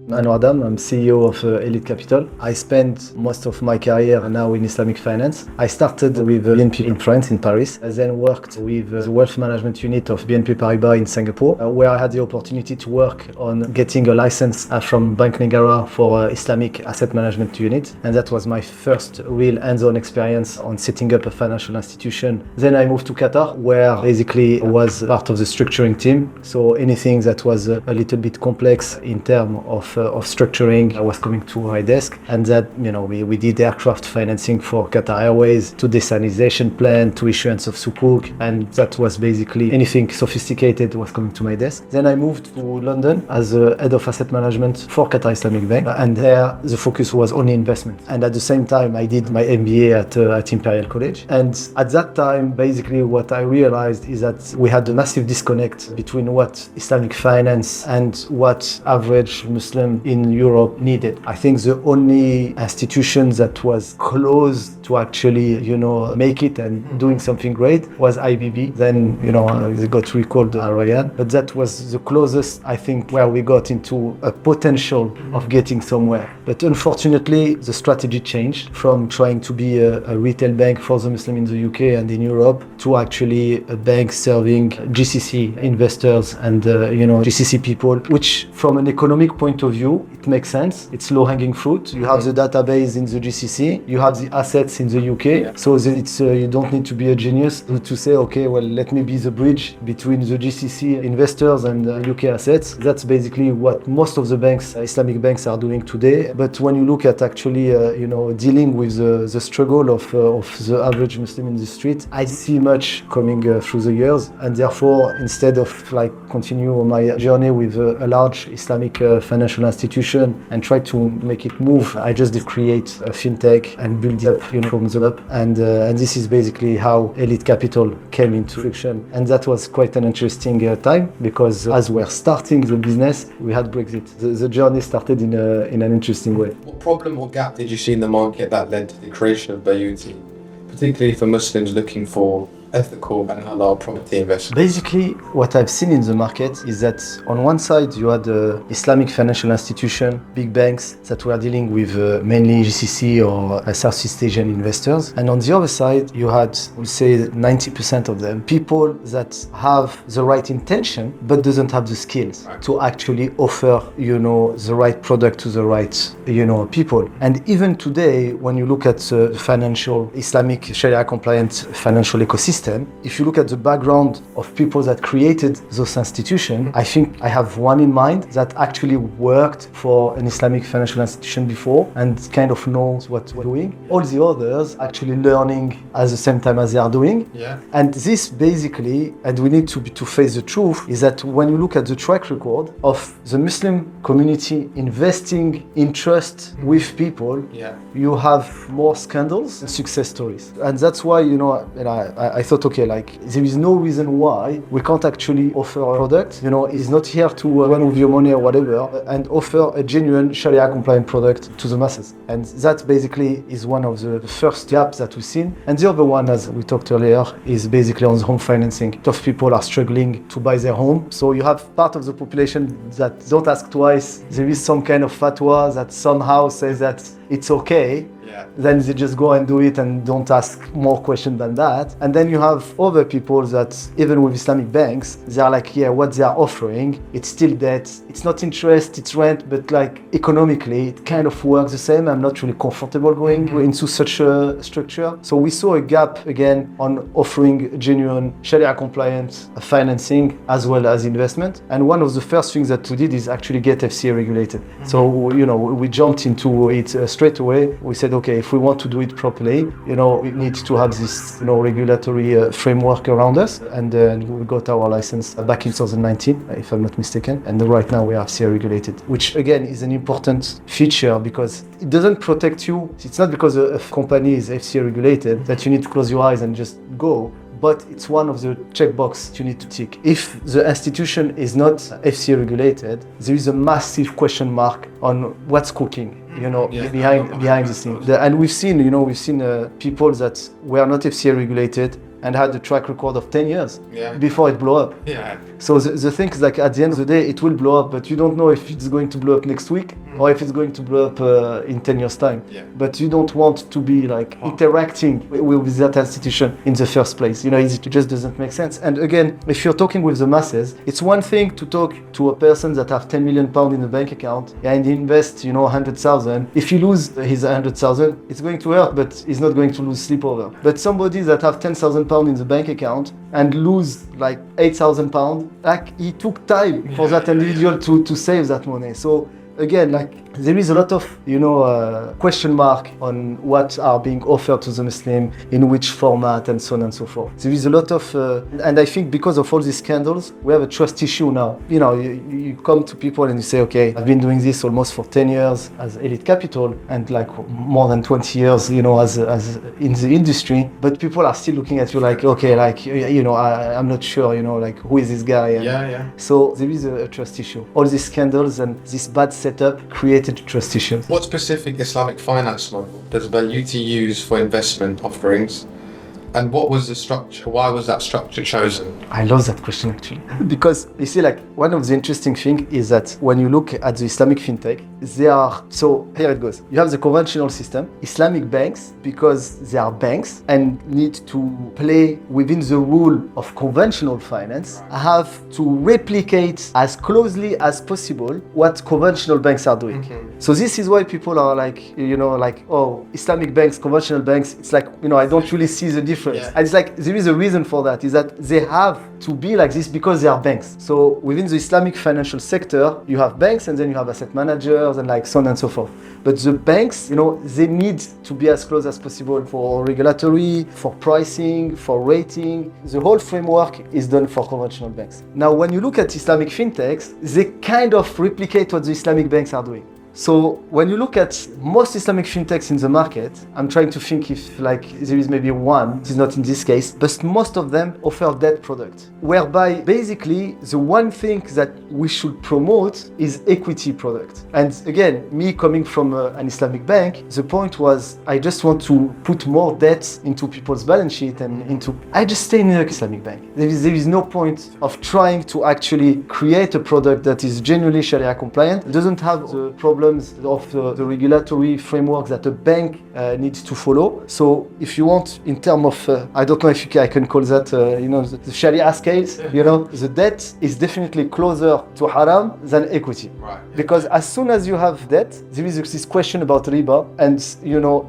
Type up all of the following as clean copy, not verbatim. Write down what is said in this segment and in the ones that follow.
Anouar Adham, I'm CEO of Elite Capital. I spent most of my career now in Islamic finance. I started with BNP in France, in Paris. I then worked with the wealth management unit of BNP Paribas in Singapore, where I had the opportunity to work on getting a license from Bank Negara for Islamic asset management unit. And that was my first real hands-on experience on setting up a financial institution. Then I moved to Qatar, where basically I was part of the structuring team. So anything that was a little bit complex in terms of structuring was coming to my desk, and that we did aircraft financing for Qatar Airways, to desalinization plant, to issuance of sukuk, and that was basically anything sophisticated was coming to my desk. Then I moved to London as a head of asset management for Qatar Islamic Bank, and there the focus was only investment. And at the same time I did my MBA at Imperial College, and at that time basically what I realized is that we had a massive disconnect between what Islamic finance and what average Muslim in Europe needed. I think the only institution that was close to actually, make it and doing something great was IBB. Then, they got recalled Ryan, but that was the closest, I think, where we got into a potential of getting somewhere. But unfortunately, the strategy changed from trying to be a retail bank for the Muslim in the UK and in Europe to actually a bank serving GCC investors and, GCC people, which from an economic point of view, it makes sense. It's low-hanging fruit. You have the database in the GCC, you have the assets in the UK, so it's you don't need to be a genius to say, okay, well, let me be the bridge between the GCC investors and UK assets. That's basically what most of the banks, Islamic banks, are doing today. But when you look at actually, dealing with the struggle of the average Muslim in the street, I see much coming through the years, and therefore, instead of continue my journey with a large Islamic financial institution and try to make it move, I just did create a fintech and build it up from the up, and this is basically how Elite Capital came into fruition. And that was quite an interesting time, because as we're starting the business, we had Brexit. The journey started in an interesting way. What problem or gap did you see in the market that led to the creation of Bayuti, particularly for Muslims looking for ethical and halal property investment? Basically, what I've seen in the market is that on one side you had Islamic financial institution, big banks that were dealing with mainly GCC or Southeast Asian investors, and on the other side you had, we'll say, 90% of them people that have the right intention but doesn't have the skills to actually offer, the right product to the right, people. And even today, when you look at the financial Islamic Sharia-compliant financial ecosystem, if you look at the background of people that created those institutions, I think I have one in mind that actually worked for an Islamic financial institution before and kind of knows what we're doing. All the others actually learning at the same time as they are doing. Yeah. And this basically, and we need to face the truth, is that when you look at the track record of the Muslim community investing in trust with people, you have more scandals and success stories. And that's why, I thought, okay, there is no reason why we can't actually offer a product. It's not here to run with your money or whatever, and offer a genuine Sharia-compliant product to the masses. And that basically is one of the first gaps that we've seen. And the other one, as we talked earlier, is basically on the home financing. A lot of people are struggling to buy their home. So you have part of the population that don't ask twice. There is some kind of fatwa that somehow says that it's okay. Then they just go and do it and don't ask more questions than that. And then you have other people that, even with Islamic banks, they are like, what they are offering, it's still debt, it's not interest, it's rent, but economically, it kind of works the same. I'm not really comfortable going into such a structure. So we saw a gap again on offering genuine Sharia-compliant financing as well as investment. And one of the first things that we did is actually get FCA regulated. So, we jumped into it straight away. We said, okay, if we want to do it properly, we need to have this, regulatory framework around us. And we got our license back in 2019, if I'm not mistaken. And right now we are FCA regulated, which again is an important feature because it doesn't protect you. It's not because a company is FCA regulated that you need to close your eyes and just go. But it's one of the checkbox you need to tick. If the institution is not FCA regulated, there is a massive question mark on what's cooking, behind the scene. And we've seen people that were not FCA regulated and had a track record of 10 years Yeah. before it blew up. Yeah. So the thing is, like, at the end of the day, it will blow up, but you don't know if it's going to blow up next week or if it's going to blow up in 10 years' time. Yeah. But you don't want to be like interacting with that institution in the first place. You know, it just doesn't make sense. And again, if you're talking with the masses, it's one thing to talk to a person that have 10 million pounds in a bank account and he invests, 100,000. If he loses his 100,000, it's going to hurt, but he's not going to lose sleep over. But somebody that have 10,000 pounds in the bank account and lose like 8,000 pounds, like, he took time for that individual to save that money. So again, like, there is a lot of, question mark on what are being offered to the Muslim, in which format, and so on and so forth. There is a lot of, and I think because of all these scandals, we have a trust issue now. You come to people and you say, okay, I've been doing this almost for 10 years as Elite Capital, and like more than 20 years, as in the industry, but people are still looking at you like, okay, like, I'm not sure, like, who is this guy? And Yeah. so there is a trust issue. All these scandals and this bad setup created trust issues. What specific Islamic finance model does Bayuti use for investment offerings? And what was the structure? Why was that structure chosen? I love that question, actually. Because you see, like, one of the interesting things is that when you look at the Islamic fintech, so here it goes. You have the conventional system, Islamic banks, because they are banks and need to play within the rule of conventional finance, have to replicate as closely as possible what conventional banks are doing. So this is why people are like, oh, Islamic banks, conventional banks, it's like, I don't really see the difference. Yeah. And it's like, there is a reason for that, is that they have to be like this because they are banks. So within the Islamic financial sector, you have banks and then you have asset managers and like so on and so forth. But the banks, they need to be as close as possible for regulatory, for pricing, for rating. The whole framework is done for conventional banks. Now, when you look at Islamic fintechs, they kind of replicate what the Islamic banks are doing. So when you look at most Islamic fintechs in the market, I'm trying to think if like there is maybe one, it is not in this case, but most of them offer debt products, whereby basically the one thing that we should promote is equity product. And again, me coming from an Islamic bank, the point was I just want to put more debt into people's balance sheet and I just stay in an Islamic bank. There is no point of trying to actually create a product that is genuinely Sharia compliant. It doesn't have the problems of the regulatory framework that a bank needs to follow. So if you want, in terms of, I don't know if I can call that, the Sharia scales, the debt is definitely closer to haram than equity. Right. Because as soon as you have debt, there is this question about riba and,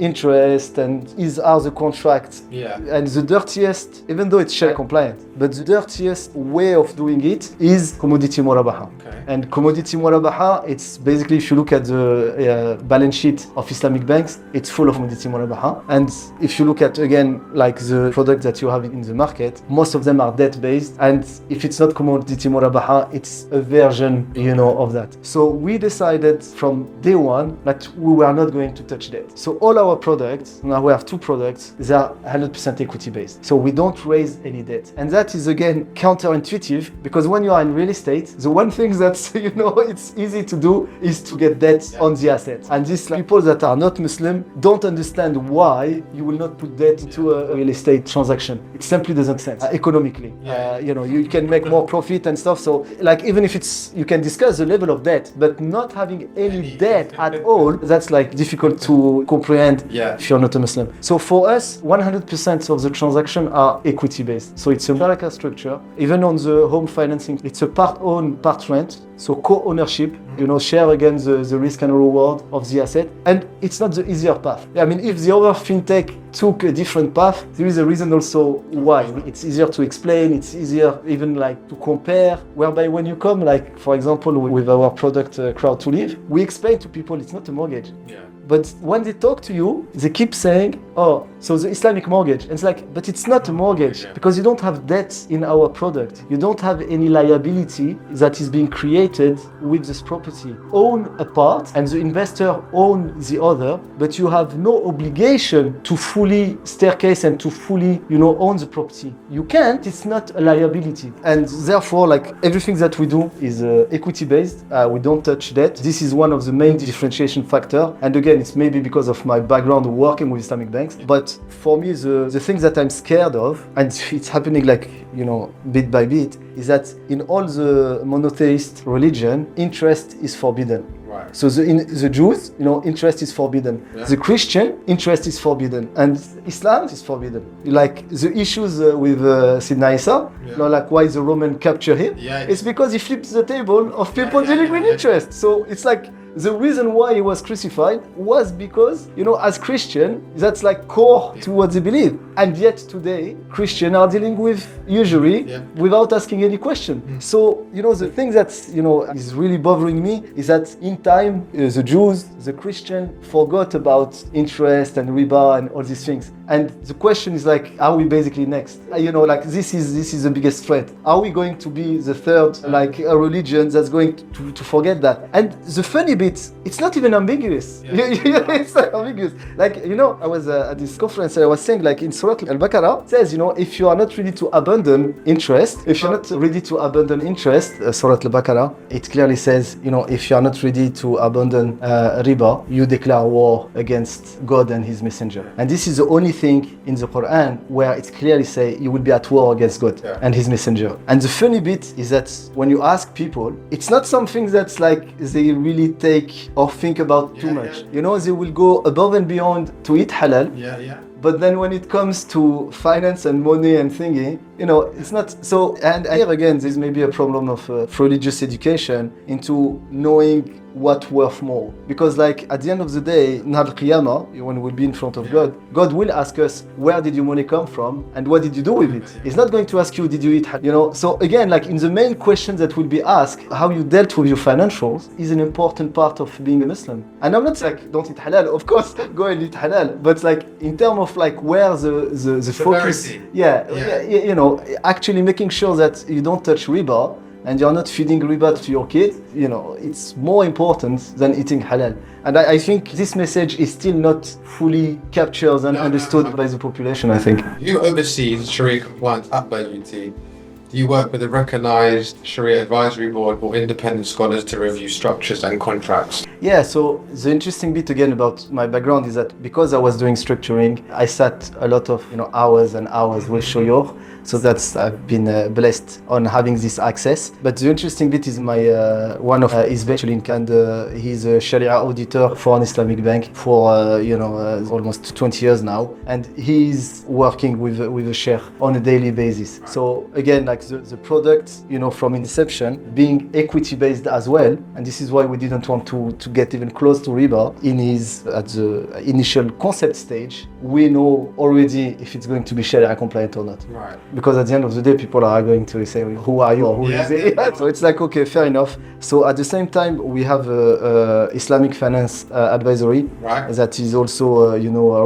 interest and are the contracts. Yeah. And the dirtiest, even though it's Sharia compliant, but the dirtiest way of doing it is commodity murabaha. Okay. And commodity murabaha, it's basically, if you look at the balance sheet of Islamic banks, it's full of commodity murabaha. And if you look at, again, like the products that you have in the market, most of them are debt-based. And if it's not commodity murabaha, it's a version, of that. So we decided from day one that we were not going to touch debt. So all our products, now we have two products, they are 100% equity-based. So we don't raise any debt. And that is, again, counterintuitive, because when you are in real estate, the one thing that, it's easy to do is to get debt on the asset. And these people that are not Muslim don't understand why you will not put debt into a real estate transaction. It simply doesn't make sense economically. You can make more profit and stuff. So like, even if you can discuss the level of debt, but not having any debt at all, that's like difficult to comprehend if you're not a Muslim. So for us, 100% of the transaction are equity based. So it's a Baraka structure. Even on the home financing, it's a part own, part rent. So co-ownership, share again the risk and reward of the asset. And it's not the easier path. I mean, if the other fintech took a different path, there is a reason also why. It's easier to explain, it's easier even like to compare, whereby when you come, like, for example, with our product Crowd to Live, we explain to people it's not a mortgage. Yeah. But when they talk to you, they keep saying, oh, so the Islamic mortgage. And it's like, but it's not a mortgage because you don't have debt in our product. You don't have any liability that is being created with this property. Own a part and the investor own the other, but you have no obligation to fully staircase and to fully, own the property. You can't, it's not a liability. And therefore, like, everything that we do is equity based. We don't touch debt. This is one of the main differentiation factor. And again, again, it's maybe because of my background working with Islamic banks. But for me, the things that I'm scared of, and it's happening like, bit by bit, is that in all the monotheist religion, interest is forbidden. Right. So in the Jews, interest is forbidden. Yeah. The Christian, interest is forbidden. And Islam is forbidden. Like the issues with Sidna Isa, like why the Roman capture him, it's because he flips the table of people dealing with interest. So it's like, the reason why he was crucified was because, as Christian, that's like core to what they believe. And yet today, Christians are dealing with usury without asking any question. So, the thing that, is really bothering me is that in time, the Jews, the Christians forgot about interest and riba and all these things. And the question is like, are we basically next? This is the biggest threat. Are we going to be the third, like a religion that's going to forget that? And the funny bit, it's not even ambiguous. It's not ambiguous. Like, I was at this conference, I was saying like in Surah Al-Baqarah, it says, if you are not ready to abandon interest, Surah Al-Baqarah, it clearly says, if you are not ready to abandon riba, you declare war against God and His Messenger. And this is the only thing in the Quran where it clearly says you will be at war against God and His Messenger. And the funny bit is that when you ask people, it's not something that's like they really take or think about too much. They will go above and beyond to eat halal. But then when it comes to finance and money and thingy, it's not so. And here again, there's maybe a problem of religious education into knowing what worth more. Because like at the end of the day, Nahar al-Qiyamah, when we'll be in front of God, God will ask us, where did your money come from and what did you do with it? He's not going to ask you, did you eat halal? So again, like in the main questions that will be asked, how you dealt with your financials is an important part of being a Muslim. And I'm not like, don't eat halal, of course, go and eat halal. But like in terms of like where the focus, actually making sure that you don't touch riba, and you're not feeding riba to your kid, it's more important than eating halal. And I think this message is still not fully captured and understood by the population, I think. You oversee the Sharia-compliant at Bayuti. Do you work with a recognized Sharia advisory board or independent scholars to review structures and contracts? Yeah, so the interesting bit again about my background is that because I was doing structuring, I sat a lot of hours and hours with Shoyor. So I've been blessed on having this access. But the interesting bit is my one of his bachelor, and he's a Sharia auditor for an Islamic bank for almost 20 years now, and he's working with a sheikh on a daily basis. So again, like the product, from inception being equity based as well, and this is why we didn't want to get even close to riba at the initial concept stage. We know already if it's going to be Sharia compliant or not. Right. Because at the end of the day, people are going to say, who are you or who is it? So it's like, okay, fair enough. So at the same time, we have Islamic finance advisory that is also,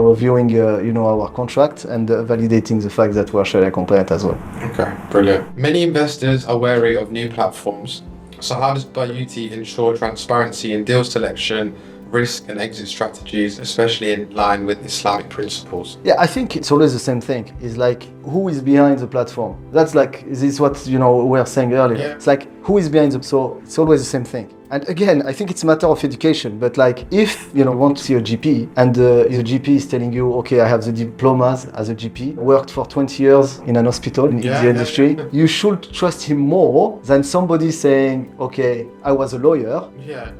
reviewing, our contract and validating the fact that we're Sharia compliant as well. Okay, brilliant. Many investors are wary of new platforms. So how does Bayuti ensure transparency in deal selection, risk and exit strategies, especially in line with Islamic principles? Yeah, I think it's always the same thing. It's like, who is behind the platform? That's like, this is what, we were saying earlier. Yeah. It's like, who is behind so it's always the same thing. And again, I think it's a matter of education. But like, if you want to see a GP and the GP is telling you, okay, I have the diplomas as a GP, worked for 20 years in an hospital in the industry, you should trust him more than somebody saying, okay, I was a lawyer.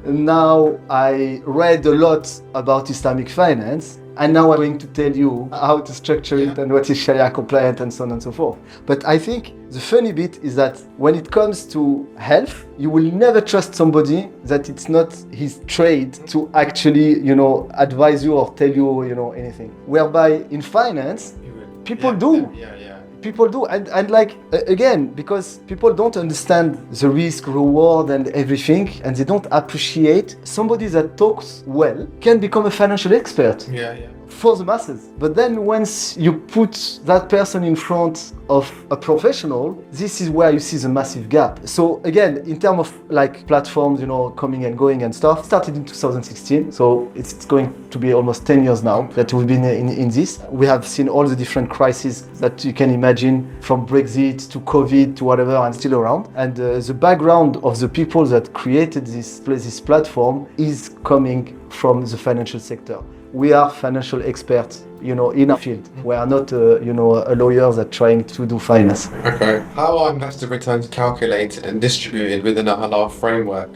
Now I read a lot about Islamic finance, and now I'm going to tell you how to structure it and what is Sharia compliant and so on and so forth. But I think the funny bit is that when it comes to health, you will never trust somebody that it's not his trade to actually, advise you or tell you, anything. Whereby in finance, people do. People do, and like, again, because people don't understand the risk, reward and everything, and they don't appreciate somebody that talks well can become a financial expert. for the masses. But then once you put that person in front of a professional, this is where you see the massive gap. So again, in terms of like platforms, coming and going and stuff, started in 2016. So it's going to be almost 10 years now that we've been in this. We have seen all the different crises that you can imagine, from Brexit to COVID to whatever, and still around. And the background of the people that created this platform is coming from the financial sector. We are financial experts, in our field. We are not, a lawyer that's trying to do finance. Okay. How are investor returns calculated and distributed within a halal framework?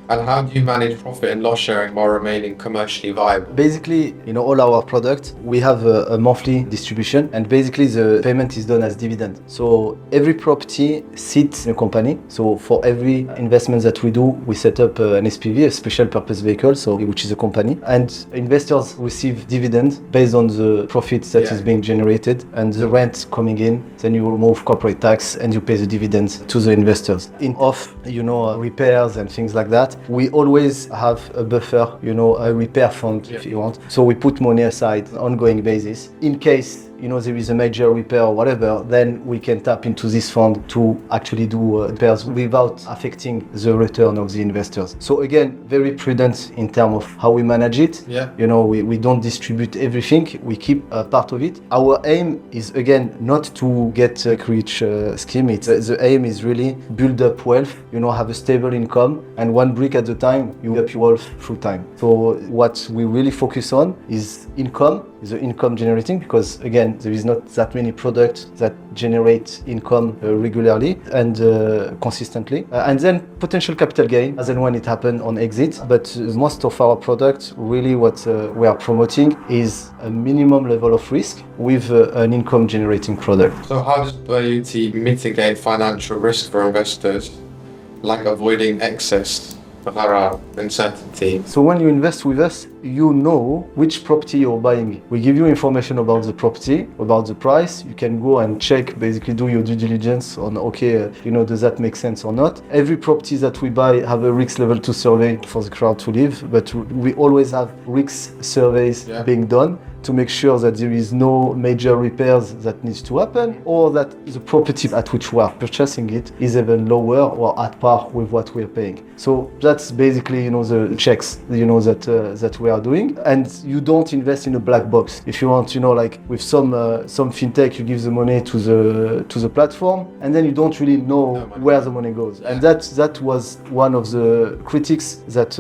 And how do you manage profit and loss sharing while remaining commercially viable? Basically, all our products, we have a monthly distribution, and basically the payment is done as dividend. So every property sits in a company. So for every investment that we do, we set up an SPV, a special purpose vehicle, which is a company, and investors receive dividends based on the profits that is being generated and the rent coming in. Then you remove corporate tax and you pay the dividends to the investors. In off, repairs and things like that, we always have a buffer, a repair fund if you want. So we put money aside on an ongoing basis. In case, there is a major repair or whatever, then we can tap into this fund to actually do repairs without affecting the return of the investors. So again, very prudent in terms of how we manage it. Yeah. We don't distribute everything. We keep a part of it. Our aim is, again, not to get a rich scheme. The aim is really build up wealth, have a stable income, and one brick at a time, you build up your wealth through time. So what we really focus on is income, the income generating, because again, there is not that many products that generate income regularly and consistently. And then potential capital gain as and when it happens on exit. But most of our products, really what we are promoting is a minimum level of risk with an income generating product. So how does Bayuti mitigate financial risk for investors, like avoiding excess haram uncertainty? So when you invest with us, you know which property you're buying. We give you information about the property, about the price. You can go and check, basically do your due diligence on, does that make sense or not? Every property that we buy have a risk level 2 survey for the crowd to live, but we always have risk surveys being done to make sure that there is no major repairs that needs to happen, or that the property at which we are purchasing it is even lower or at par with what we are paying. So that's basically, the checks, that we are doing. And you don't invest in a black box. If you want, like with some fintech, you give the money to the platform, and then you don't really know where the money goes. And that was one of the critics that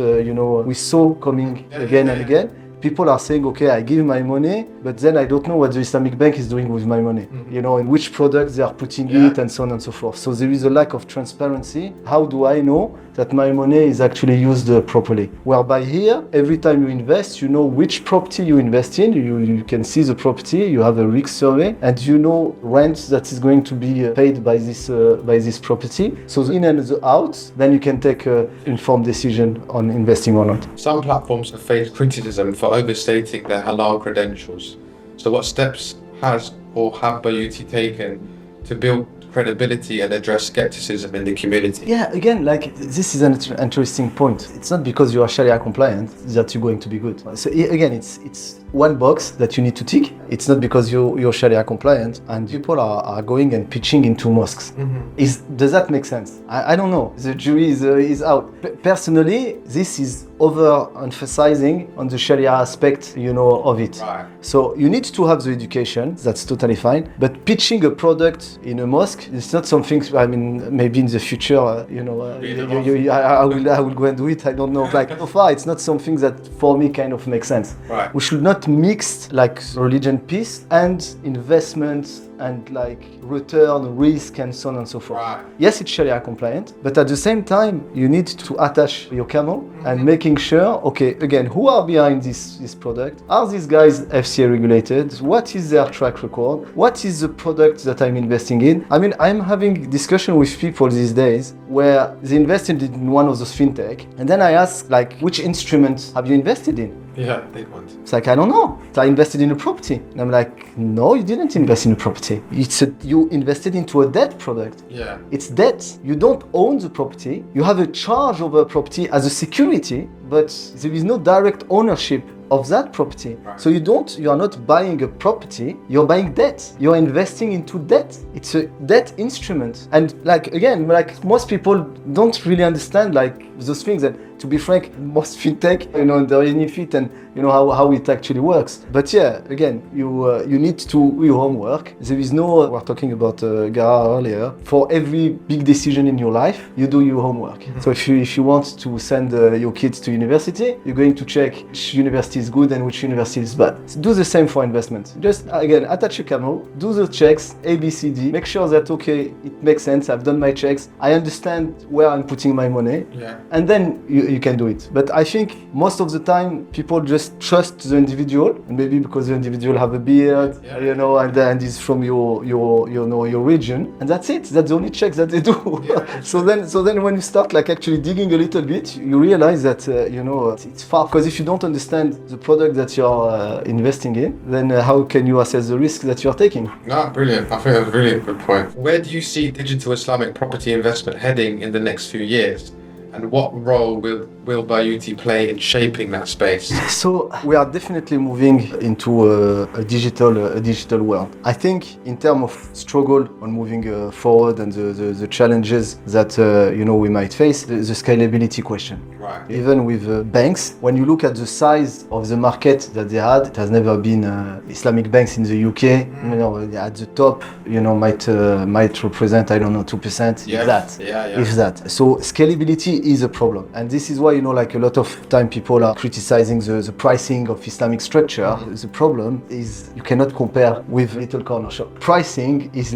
we saw coming again and again. People are saying, okay, I give my money, but then I don't know what the Islamic bank is doing with my money, in which products they are putting it, and so on and so forth. So there is a lack of transparency. How do I know that my money is actually used properly? Whereby here, every time you invest, you know which property you invest in. You can see the property, you have a risk survey, and you know rent that is going to be paid by this property. So the in and the out, then you can take an informed decision on investing or not. Some platforms have faced criticism for overstating their halal credentials. So what steps has or have Bayuti taken to build credibility and address skepticism in the community? Yeah, again, this is an interesting point. It's not because you are Sharia compliant that you're going to be good. So again, it's one box that you need to tick. It's not because you're Sharia compliant and people are going and pitching into mosques. Does that make sense? I don't know. The jury is out. Personally, this is over-emphasizing on the Sharia aspect, of it. Right. So you need to have the education, that's totally fine. But pitching a product in a mosque, it's not something, maybe in the future, I will go and do it, I don't know. So far, it's not something that for me kind of makes sense. Right. We should not mix religion piece and investment and return, risk, and so on and so forth. Right. Yes, it's Sharia compliant, but at the same time, you need to attach your camel and making sure, okay, again, who are behind this product? Are these guys FCA regulated? What is their track record? What is the product that I'm investing in? I'm having discussion with people these days where they invested in one of those fintech, and then I ask, which instrument have you invested in? Yeah, they want. It's I don't know. I invested in a property. And I'm like, no, you didn't invest in a property. property. You invested into a debt product. Yeah. It's debt. You don't own the property. You have a charge over a property as a security, but there is no direct ownership of that property. Right. So you are not buying a property, you're buying debt. You're investing into debt. It's a debt instrument. And again, most people don't really understand those things. And to be frank, most fintech, they're in it and how it actually works. But yeah, again, you need to do your homework. There is no, we're talking about Gara earlier, for every big decision in your life, you do your homework. Mm-hmm. So if you want to send your kids to university, you're going to check which university is good and which university is bad. So do the same for investment. Just again, attach your camera, do the checks, A, B, C, D, make sure that, okay, it makes sense, I've done my checks, I understand where I'm putting my money, and then you can do it. But I think most of the time people just trust the individual, and maybe because the individual have a beard, and is from your region, and that's it. That's the only checks that they do. Yeah, so then when you start actually digging a little bit, you realize that it's far. Because if you don't understand the product that you're investing in, then how can you assess the risk that you're taking? No, brilliant. I think that's really a good point. Where do you see digital Islamic property investment heading in the next few years? And what role will Bayuti play in shaping that space? So we are definitely moving into a digital world. I think in terms of struggle on moving forward and the challenges that we might face, the scalability question. Right. Even with banks, when you look at the size of the market that they had, it has never been Islamic banks in the UK. At the top, might represent 2%. Yes. If that. So scalability is a problem, and this is why a lot of time people are criticizing the pricing of Islamic structure. Mm-hmm. The problem is you cannot compare with little corner shop. Pricing is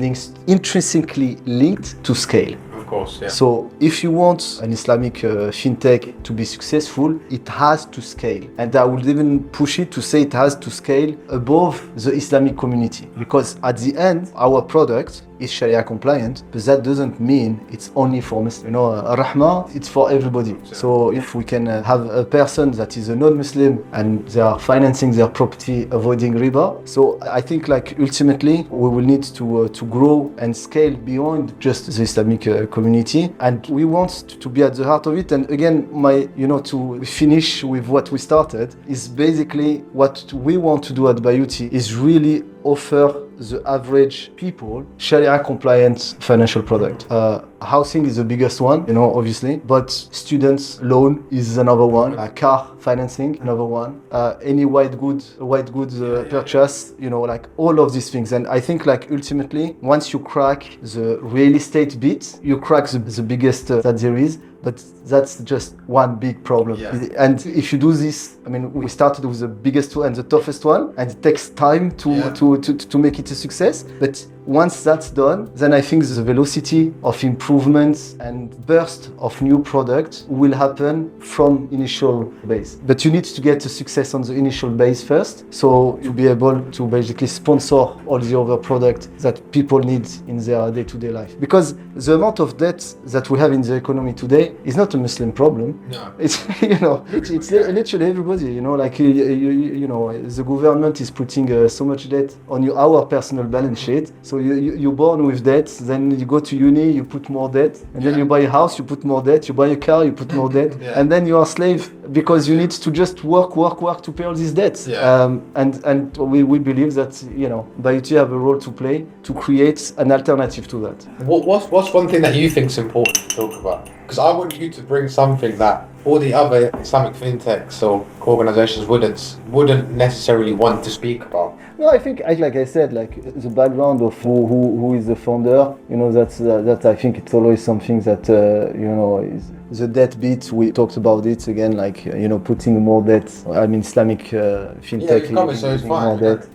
intrinsically linked to scale. Of course, yeah. So if you want an Islamic fintech to be successful, it has to scale. And I would even push it to say it has to scale above the Islamic community. Because at the end, our product is Sharia-compliant, but that doesn't mean it's only for Muslims. Rahma, it's for everybody. So if we can have a person that is a non-Muslim and they are financing their property avoiding riba, so I think ultimately we will need to grow and scale beyond just the Islamic community, and we want to be at the heart of it. And again, to finish with what we started is basically what we want to do at Bayuti is really offer the average people Sharia-compliant financial product. Housing is the biggest one, obviously, but students loan is another one. Car financing, another one. Any white goods purchase, all of these things. And I think ultimately, once you crack the real estate bit, you crack the biggest that there is. But that's just one big problem. Yeah. And if you do this, we started with the biggest one and the toughest one, and it takes time to make it a success. But once that's done, then I think the velocity of improvements and burst of new product will happen from initial base. But you need to get a success on the initial base first, so you'll be able to basically sponsor all the other products that people need in their day-to-day life. Because the amount of debt that we have in the economy today is not a Muslim problem. No. It's it's literally everybody. The government is putting so much debt on our personal balance sheet. So you're born with debt, then you go to uni, you put more debt, and then you buy a house, you put more debt, you buy a car, you put more debt, and then you are a slave because you need to just work to pay all these debts. And we believe that Bayuti have a role to play to create an alternative to that. What's one thing that you think is important to talk about? Because I want you to bring something that all the other Islamic fintechs or organizations wouldn't necessarily want to speak about. No, I think, like I said, the background of who is the founder, that I think it's always something that, is the debt bit. We talked about it again, putting more debt. Islamic fintech. Yeah, so it's fine. More debt.